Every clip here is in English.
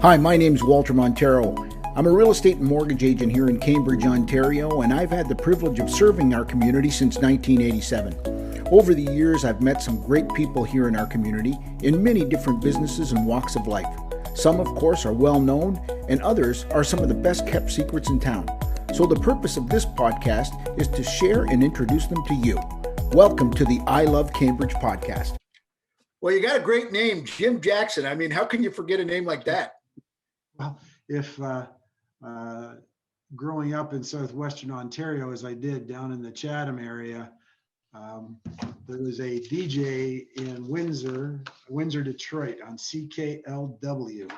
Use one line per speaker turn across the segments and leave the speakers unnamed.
Hi, my name's Walter Montero. I'm a real estate and mortgage agent here in Cambridge, Ontario, and I've had the privilege of serving our community since 1987. Over the years, I've met some great people here in our community in many different businesses and walks of life. Some, of course, are well known, and others are some of the best kept secrets in town. So the purpose of this podcast is to share and introduce them to you. Welcome to the I Love Cambridge podcast. Well, you got a great name, Jim Jackson. I mean, how can you forget a name like that?
Well, if growing up in southwestern Ontario, as I did down in the Chatham area, there was a DJ in Windsor, Detroit on CKLW.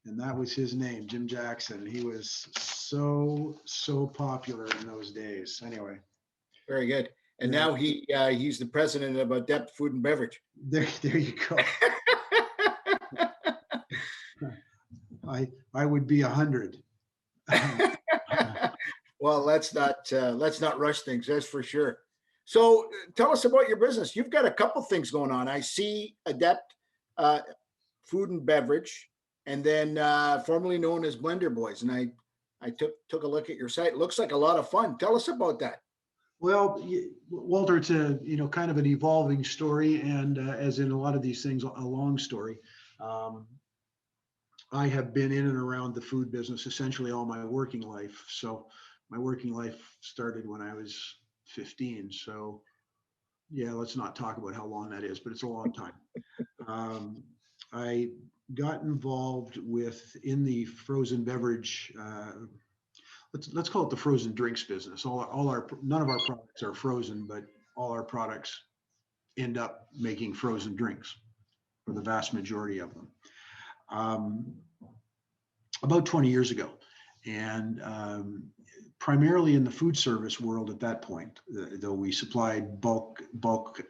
And that was his name, Jim Jackson. He was so popular in those days. Anyway.
Very good. And now he's the president of Adept Food and Beverage.
There you go. I would be 100.
Well, let's not rush things. That's for sure. So tell us about your business. You've got a couple things going on. I see Adept Food and Beverage, and then formerly known as Blender Boyz. And I took a look at your site. It looks like a lot of fun. Tell us about that.
Well, Walter, it's a kind of an evolving story, and as in a lot of these things, a long story. I have been in and around the food business essentially all my working life. So my working life started when I was 15. So yeah, let's not talk about how long that is, but it's a long time. I got involved in the frozen beverage, let's call it the frozen drinks business. None of our products are frozen, but all our products end up making frozen drinks for the vast majority of them. About 20 years ago, and primarily in the food service world at that point, though we supplied bulk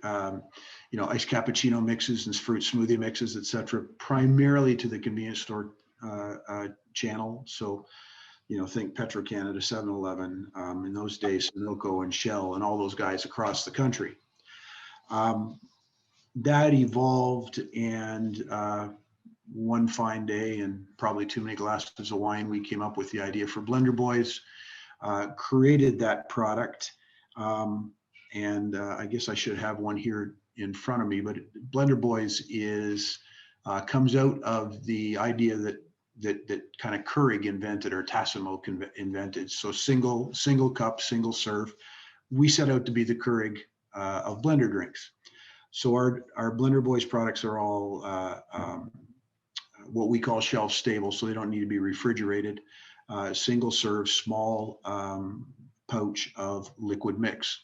iced cappuccino mixes and fruit smoothie mixes, etc., primarily to the convenience store channel. So, think Petro-Canada, 7-Eleven, in those days, Sunoco and Shell and all those guys across the country. That evolved, and one fine day and probably too many glasses of wine, we came up with the idea for Blender Boyz, created that product. And I guess I should have one here in front of me, but Blender Boyz comes out of the idea that kind of Keurig invented, or Tassimo invented. So single cup, single serve. We set out to be the Keurig of blender drinks. So our Blender Boyz products are all what we call shelf stable, so they don't need to be refrigerated. Single serve, small pouch of liquid mix.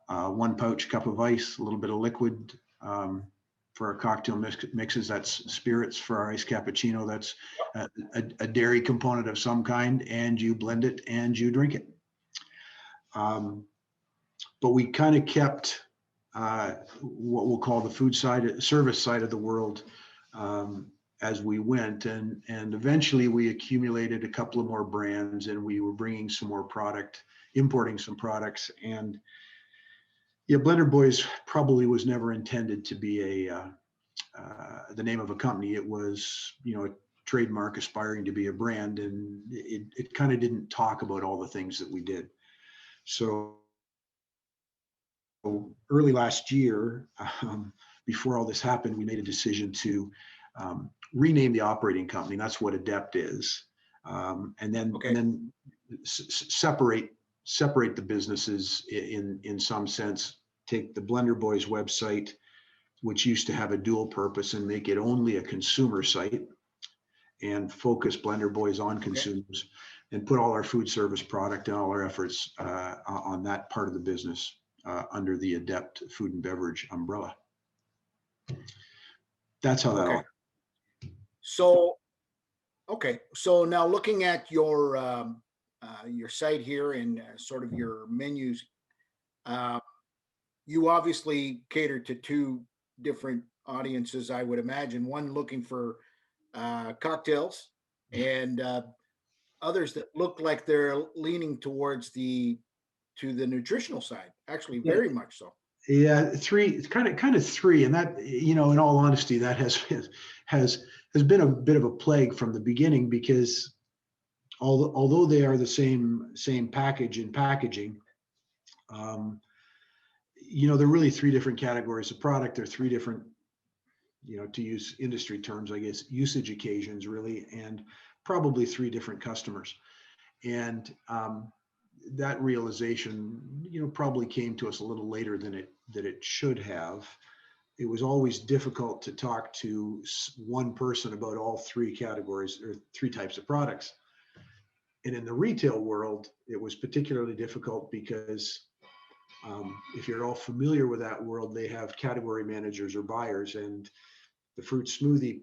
One pouch cup of ice, a little bit of liquid for our cocktail mixes. That's spirits. For our iced cappuccino, that's a dairy component of some kind, and you blend it and you drink it. But we kind of kept what we'll call the service side of the world as we went, and eventually we accumulated a couple of more brands, and we were bringing some more importing some products. And Blender Boyz probably was never intended to be the name of a company. It was, a trademark aspiring to be a brand, and it kind of didn't talk about all the things that we did. So early last year, before all this happened, we made a decision to rename the operating company. That's what Adept is, and then separate the businesses in some sense. Take the Blender Boyz website, which used to have a dual purpose, and make it only a consumer site, and focus Blender Boyz on consumers, and put all our food service product and all our efforts on that part of the business under the Adept Food and Beverage umbrella. That's how that all.
So now looking at your site here and sort of your menus, you obviously cater to two different audiences, I would imagine. One looking for cocktails, and others that look like they're leaning towards the nutritional side. Actually, very much so.
Yeah, three. It's kind of three, and that, in all honesty, that has has been a bit of a plague from the beginning, because although they are the same package and packaging, they're really three different categories of product. They're three different, to use industry terms, I guess, usage occasions really, and probably three different customers. And that realization, probably came to us a little later than it should have. It was always difficult to talk to one person about all three categories or three types of products. And in the retail world, it was particularly difficult because if you're all familiar with that world, they have category managers or buyers, and the fruit smoothie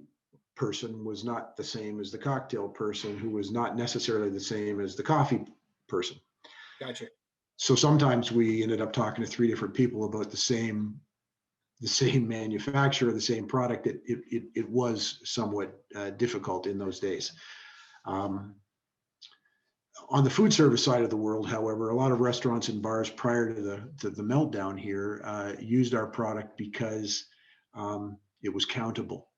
person was not the same as the cocktail person, who was not necessarily the same as the coffee person.
Gotcha.
So sometimes we ended up talking to three different people about the same manufacturer, the same product. It was somewhat difficult in those days. On the food service side of the world, however, a lot of restaurants and bars prior to the meltdown here used our product because it was countable.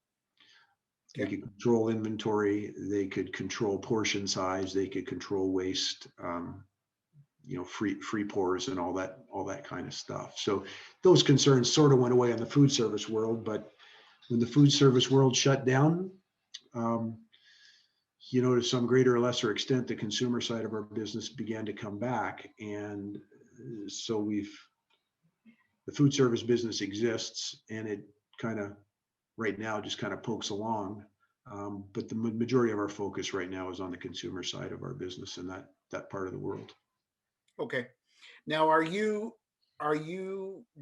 They could control inventory, they could control portion size, they could control waste, free pours and all that kind of stuff. So those concerns sort of went away on the food service world. But when the food service world shut down, to some greater or lesser extent, the consumer side of our business began to come back. And so the food service business exists, and it kind of right now just kind of pokes along. But the majority of our focus right now is on the consumer side of our business in that part of the world.
Okay. Now, are you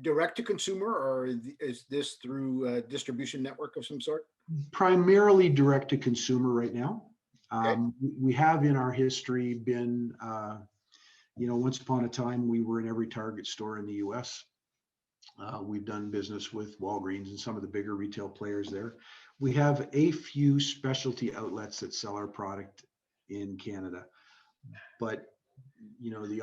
direct to consumer, or is this through a distribution network of some sort?
Primarily direct to consumer right now.
Okay.
We have in our history been, once upon a time, we were in every Target store in the US. We've done business with Walgreens and some of the bigger retail players there. We have a few specialty outlets that sell our product in Canada, but the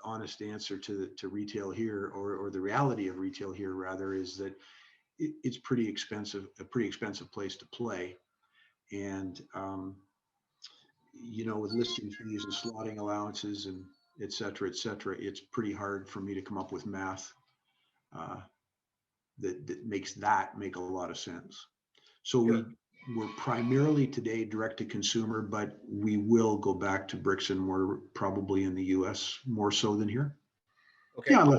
honest answer to retail here, or the reality of retail here rather, is that it's pretty expensive, a pretty expensive place to play. And with listing fees and slotting allowances and et cetera, it's pretty hard for me to come up with math that makes that make a lot of sense. So
Sure.
we're primarily today direct to consumer, but we will go back to bricks and mortar probably in the US more so than here.
Okay.
Yeah,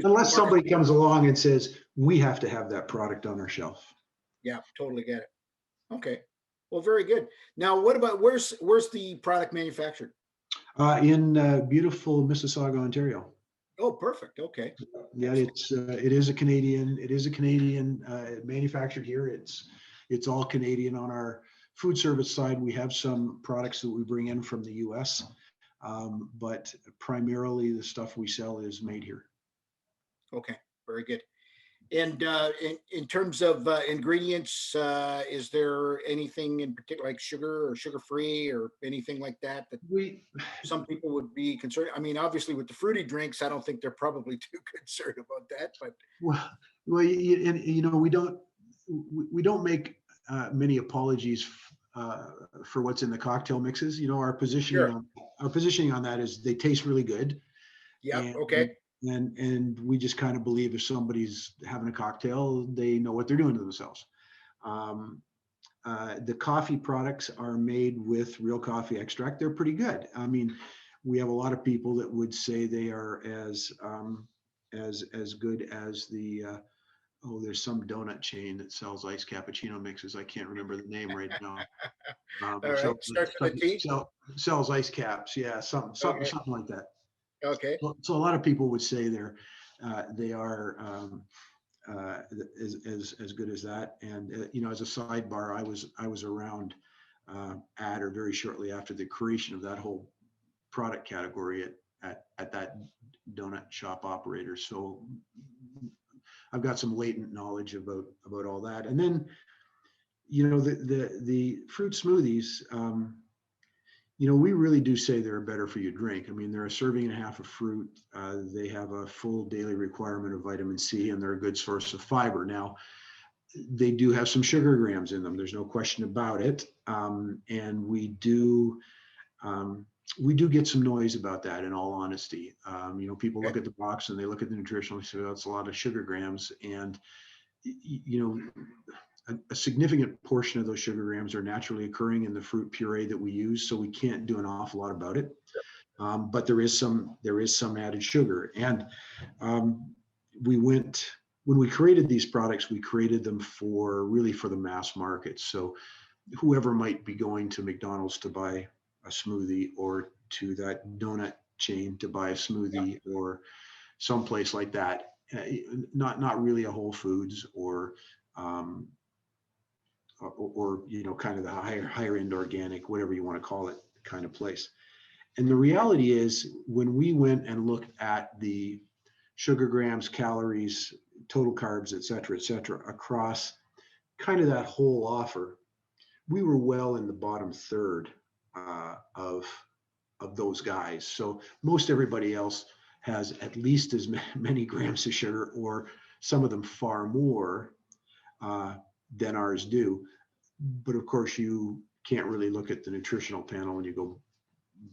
unless somebody comes along and says, we have to have that product on our shelf.
Yeah, totally get it. Okay. Well, very good. Now, what about where's the product manufactured?
In beautiful Mississauga, Ontario.
Oh, perfect. Okay.
Yeah, it is a Canadian manufactured here. It's all Canadian. On our food service side, we have some products that we bring in from the US, but primarily the stuff we sell is made here.
Okay, very good. And in terms of ingredients, is there anything in particular, like sugar or sugar-free or anything like that some people would be concerned? I mean, obviously with the fruity drinks, I don't think they're probably too concerned about that. But
we don't make many apologies for what's in the cocktail mixes. Our positioning on that is they taste really good.
Yeah. Okay.
And we just kind of believe if somebody's having a cocktail, they know what they're doing to themselves. The coffee products are made with real coffee extract. They're pretty good. I mean, we have a lot of people that would say they are as good as the there's some donut chain that sells iced cappuccino mixes. I can't remember the name right now.
All right.
Sells ice caps. Yeah, something like that.
Okay.
So a lot of people would say they are as good as that. And as a sidebar, I was around at or very shortly after the creation of that whole product category at that donut shop operator. So I've got some latent knowledge about all that. And then the fruit smoothies. We really do say they're a better for you drink. I mean, they're a serving and a half of fruit. They have a full daily requirement of vitamin C, and they're a good source of fiber. Now, they do have some sugar grams in them. There's no question about it. And we do get some noise about that, in all honesty. People look at the box and they look at the nutritional, so that's a lot of sugar grams. And, a significant portion of those sugar grams are naturally occurring in the fruit puree that we use. So we can't do an awful lot about it. But there is some added sugar. And when we created these products, we created them for the mass market. So whoever might be going to McDonald's to buy a smoothie, or to that donut chain to buy a smoothie, or someplace like that, not really a Whole Foods or kind of the higher end organic, whatever you want to call it, kind of place. And the reality is, when we went and looked at the sugar grams, calories, total carbs, et cetera, across kind of that whole offer, we were well in the bottom third of those guys. So most everybody else has at least as many grams of sugar, or some of them far more than ours do. But of course, you can't really look at the nutritional panel when you go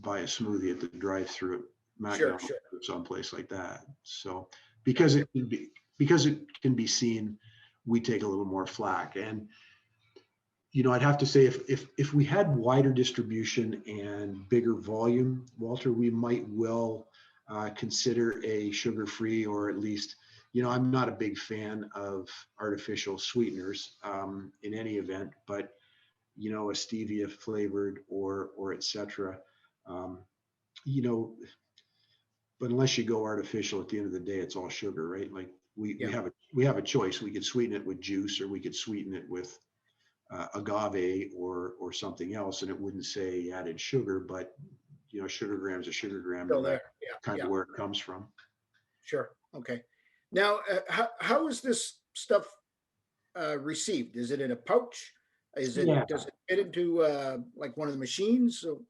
buy a smoothie at the drive-through at McDonald's or someplace like that. So because it can be seen, we take a little more flack. And I'd have to say, if we had wider distribution and bigger volume, Walter, we might well consider a sugar-free, or at least, I'm not a big fan of artificial sweeteners in any event, but a stevia flavored or et cetera, but unless you go artificial, at the end of the day, it's all sugar, right? Like we have a choice. We could sweeten it with juice, or we could sweeten it with agave or something else, and it wouldn't say added sugar, but sugar grams, a sugar gram,
Still there.
Kind of where it comes from.
Sure. Okay. Now, how is this stuff received? Is it in a pouch? Does it fit into like one of the machines? So,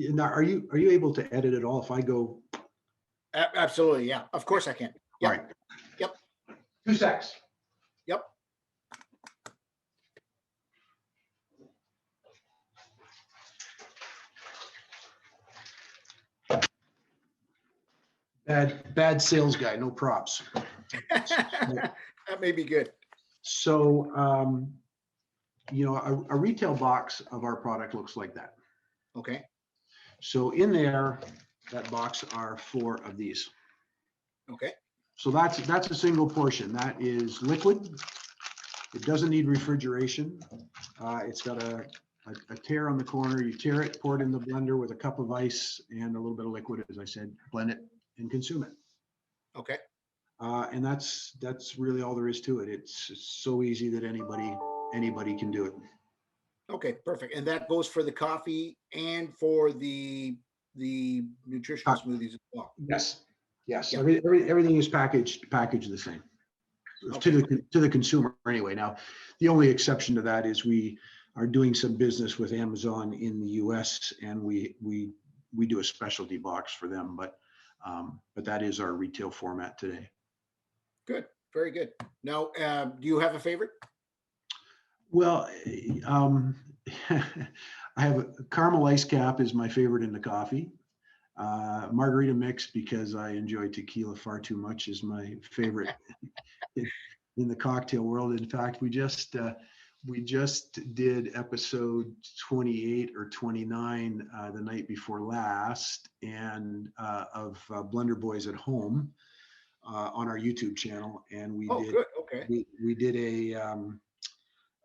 now, are you able to edit it all? If I go,
absolutely, yeah. Of course I can. Yep.
All right.
Yep.
2 secs.
Yep.
Bad sales guy, no props.
That may be good.
So, a retail box of our product looks like that.
Okay.
So in there, that box are 4 of these.
Okay.
So that's a single portion. That is liquid. It doesn't need refrigeration. It's got a tear on the corner. You tear it, pour it in the blender with a cup of ice and a little bit of liquid, as I said, blend it and consume it.
Okay.
And that's really all there is to it. It's so easy that anybody can do it.
Okay, perfect. And that goes for the coffee and for the nutritional smoothies as well.
Yes. Yeah. Everything is packaged the same. Okay. to the consumer anyway. Now, the only exception to that is we are doing some business with Amazon in the US, and we do a specialty box for them, but that is our retail format today.
Good, very good. Now, do you have a favorite?
Well, I have a caramel ice cap is my favorite in the coffee. Margarita mix, because I enjoy tequila far too much, is my favorite in the cocktail world. In fact, we just did episode 28 or 29 the night before last, and of Blender Boyz at Home on our YouTube channel, and we
good. Okay.
We did a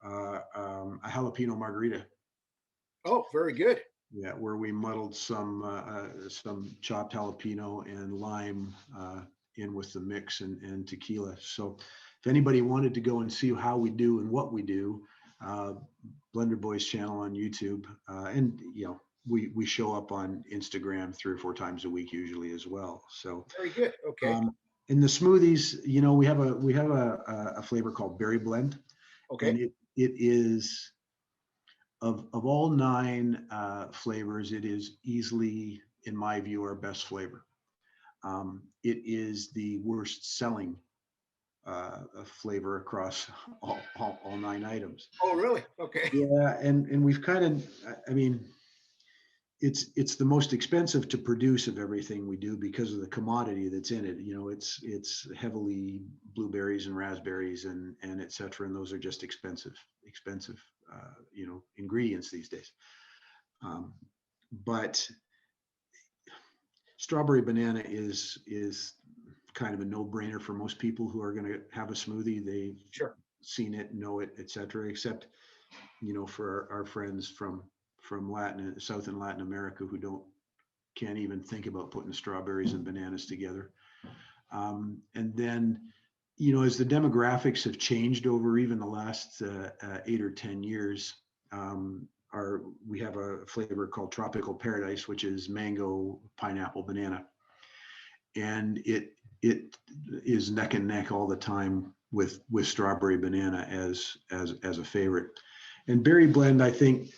jalapeno margarita.
Oh, very good.
Yeah, where we muddled some chopped jalapeno and lime in with the mix and tequila. So if anybody wanted to go and see how we do and what we do, Blender Boyz channel on YouTube, and we show up on Instagram 3 or 4 times a week usually as well. So
very good. Okay.
In the smoothies, we have a flavor called Berry Blend.
Okay.
And it is of all 9 flavors, it is easily, in my view, our best flavor. It is the worst selling a flavor across all 9 items.
Oh, really? Okay.
Yeah, and we've kind of, I mean, it's the most expensive to produce of everything we do because of the commodity that's in it. You know, it's heavily blueberries and raspberries and et cetera, and those are just expensive you know, ingredients these days. But strawberry banana is kind of a no-brainer for most people who are going to have a smoothie. They've
Sure.
seen it, know it, et cetera, except, you know, for our friends from South and Latin America who can't even think about putting strawberries and bananas together. And then, you know, as the demographics have changed over even the last 8 or 10 years, we have a flavor called Tropical Paradise, which is mango, pineapple, banana, and it is neck and neck all the time with strawberry banana as a favorite. And berry blend, I think,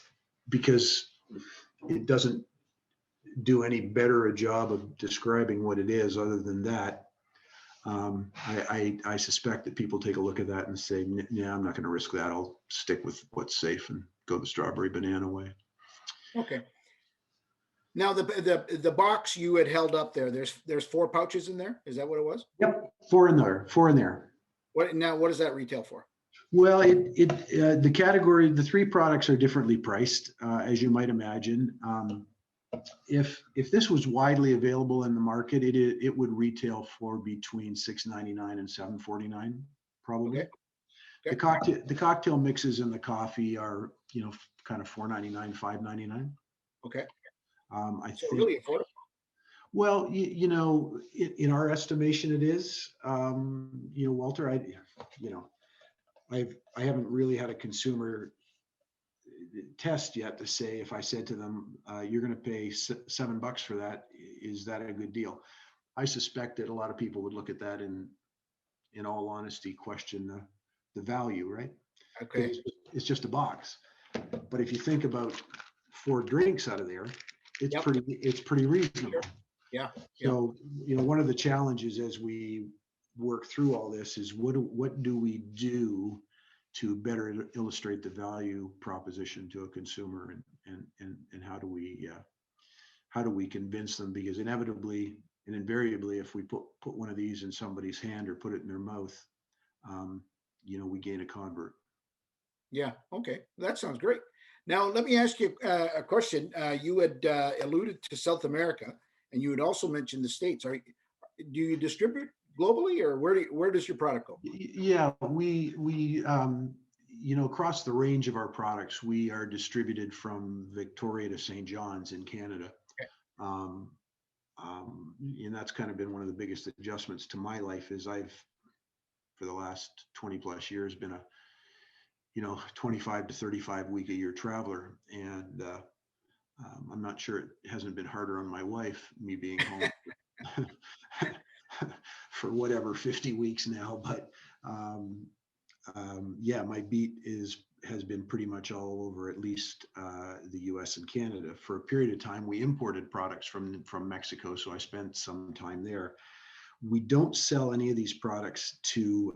because it doesn't do any better a job of describing what it is other than that. I suspect that people take a look at that and say, yeah, I'm not going to risk that. I'll stick with what's safe and go the strawberry banana way.
Okay. Now the box you had held up there, there's 4 pouches in there. Is that what it was?
Yep, 4 in there.
What does that retail for?
Well, the category, the 3 products are differently priced, as you might imagine. If this was widely available in the market, it would retail for between $6.99 and $7.49, probably.
Okay. Okay.
The cocktail mixes and the coffee are, you know, kind of $4.99, $5.99.
Okay.
I
So
think
really affordable.
Well, you know, in our estimation, it is. You know, Walter, I haven't really had a consumer test yet to say if I said to them, you're going to pay $7 for that, is that a good deal? I suspect that a lot of people would look at that and, in all honesty, question the value, right?
Okay.
It's just a box. But if you think about 4 drinks out of there, it's pretty reasonable.
Sure. Yeah.
So, you know, one of the challenges as we work through all this is what do we do to better illustrate the value proposition to a consumer, and how do we convince them? Because inevitably and invariably, if we put one of these in somebody's hand or put it in their mouth, you know, we gain a convert.
Yeah. Okay. That sounds great. Now, let me ask you a question. You had alluded to South America, and you had also mentioned the States. Do you distribute globally, or where does your product go?
Yeah, we you know, across the range of our products, we are distributed from Victoria to St. John's in Canada.
Okay.
And that's kind of been one of the biggest adjustments to my life. Is I've, for the last 20 plus years, been a, you know, 25 to 35 week a year traveler, and I'm not sure it hasn't been harder on my wife, me being home for whatever 50 weeks now. But yeah, my beat has been pretty much all over, at least the U.S. and Canada. For a period of time, we imported products from Mexico, so I spent some time there. We don't sell any of these products to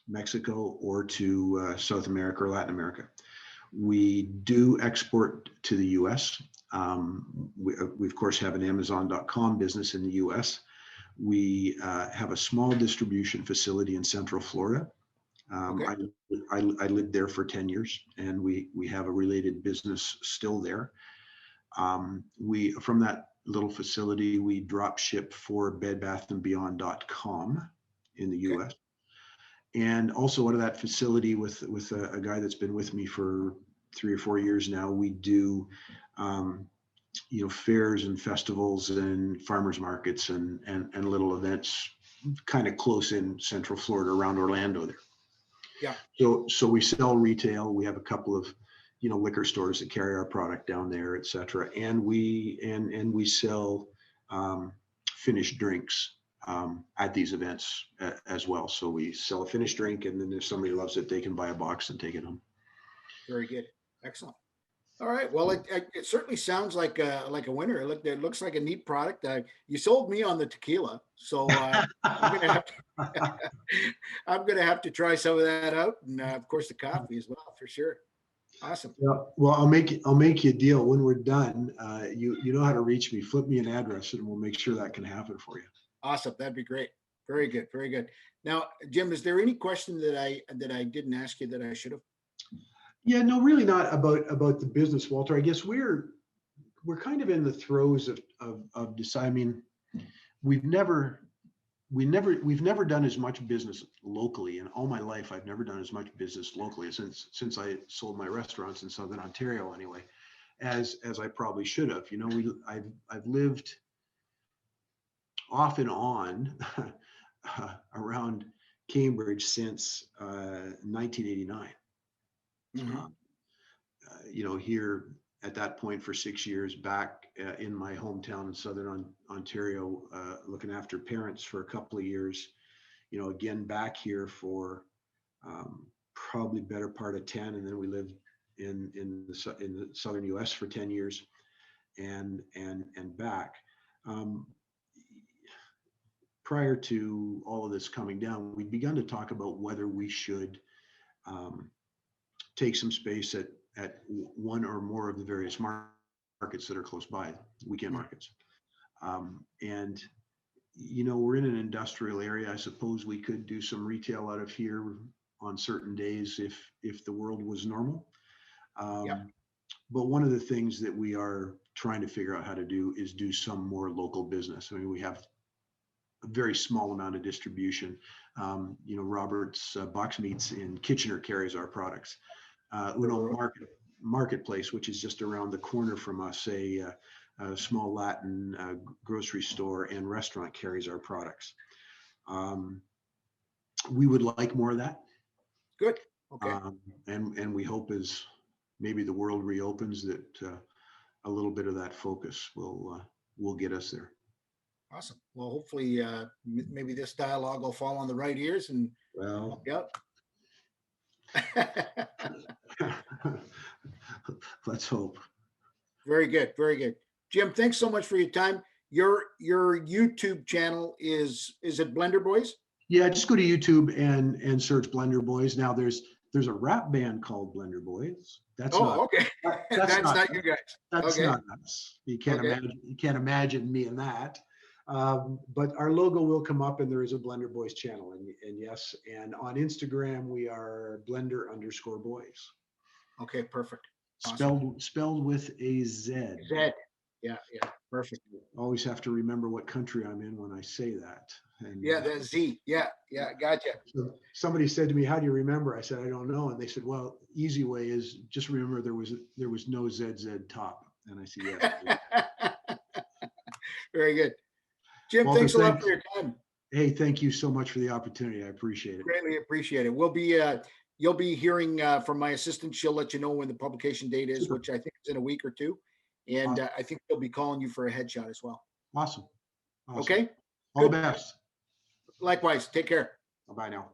Mexico or to South America or Latin America. We do export to the US. We of course have an Amazon.com business in the US. We have a small distribution facility in Central Florida.
Okay.
I lived there for 10 years, and we have a related business still there. From that little facility, we drop ship for bedbathandbeyond.com in the US.
Okay.
And also out of that facility with a guy that's been with me for 3 or 4 years now, we do, you know, fairs and festivals and farmers markets and little events kind of close in Central Florida around Orlando there.
Yeah.
So we sell retail. We have a couple of, you know, liquor stores that carry our product down there, et cetera. And we sell finished drinks at these events as well. So we sell a finished drink, and then if somebody loves it, they can buy a box and take it home.
Very good. Excellent. All right. Well, it certainly sounds like a winner. It looks like a neat product. You sold me on the tequila, so I'm gonna have to I'm gonna have to try some of that out, and of course the coffee as well for sure. Awesome.
Yeah, well, I'll make you a deal when we're done. You know how to reach me. Flip me an address, and we'll make sure that can happen for you.
Awesome. That'd be great. Very good. Very good. Now, Jim, is there any question that I didn't ask you that I should have?
Yeah, no, really not about the business, Walter. I guess we're kind of in the throes of deciding. I mean, we've never we've never done as much business locally in all my life. I've never done as much business locally since I sold my restaurants in Southern Ontario anyway, as I probably should have. You know, I've lived off and on around Cambridge since 1989.
Mm-hmm.
You know, here at that point for 6 years, back in my hometown in Southern Ontario, looking after parents for a couple of years. You know, again back here for probably better part of 10, and then we lived in the southern U.S. for 10 years, and back. Um, Prior to all of this coming down, we'd begun to talk about whether we should um, take some space at one or more of the various markets that are close by, weekend markets. And you know, we're in an industrial area. I suppose we could do some retail out of here on certain days if the world was normal.
Yep.
But one of the things that we are trying to figure out how to do is do some more local business. I mean, we have a very small amount of distribution. You know, Robert's Box Meats in Kitchener carries our products. Uno Marketplace, which is just around the corner from us, a small Latin grocery store and restaurant, carries our products. We would like more of that.
Good. Okay.
And we hope as maybe the world reopens that a little bit of that focus will get us there.
Awesome. Well, hopefully, maybe this dialogue will fall on the right ears and
Well,
help you out.
let's hope.
Very good. Very good. Jim, thanks so much for your time. Your YouTube channel is it Blender Boyz?
Yeah, just go to YouTube and search Blender Boyz. Now there's a rap band called Blender Boyz. That's
Oh, okay. That's not you guys.
That's
Okay.
not us. You can't imagine me in that. But our logo will come up, and there is a Blender Boyz channel, and yes, and on Instagram we are Blender_Boyz.
Okay, perfect. Awesome.
Spelled with a Z.
Z. Yeah, perfect.
Always have to remember what country I'm in when I say that. And
yeah, the Z. Yeah, gotcha.
So somebody said to me, "How do you remember?" I said, "I don't know." And they said, "Well, easy way is just remember there was no ZZ top." And I said, "Yes."
Very good. Jim,
Walter,
thanks a lot for your time.
Hey, thank you so much for the opportunity. I appreciate it.
Greatly appreciate it. You'll be hearing from my assistant. She'll let you know when the publication date is, which I think is in a week or two. And
awesome.
I think they'll be calling you for a headshot as well.
Awesome.
Okay.
All the best.
Likewise. Take care.
Bye now.